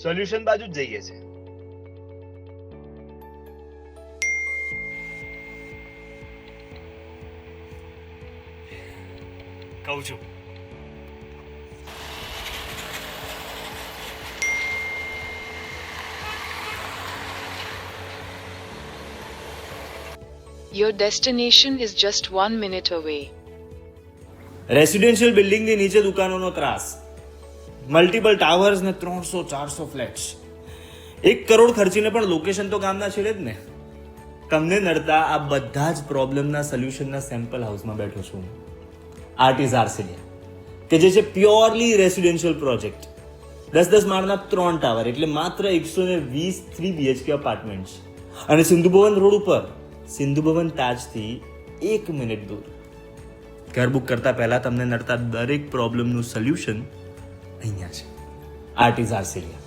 Solution બાજુ જ જઈએ છે. કહું છું. Your destination is just 1 minute away. Residential બિલ્ડિંગની નીચે દુકાનોનો ત્રાસ, મલ્ટિપલ ટાવર્સ ને 300-400 ફ્લેટ્સ. 1 કરોડ ખર્ચીને પણ લોકેશન તો ગામના છેડે જ ને. તમને નડતા આ બધા જ પ્રોબ્લેમના સોલ્યુશનના સેમ્પલ હાઉસમાં બેઠો છું. આર્ટિઝ આર્સેલિયા, કે જે છે પ્યોરલી રેસિડેન્શિયલ પ્રોજેક્ટ. 10-10 માળના 3 ટાવર, એટલે માત્ર 120 3 BHK અપાર્ટમેન્ટ્સ. અને સિંધુ ભવન રોડ ઉપર, સિંધુ ભવન તાજથી 1 મિનિટ દૂર. ઘર બુક કરતા પહેલા તમને નડતા દરેક પ્રોબ્લેમનું સોલ્યુશન અહીંયા છે. આર્ટિઝ આર્સેલિયા.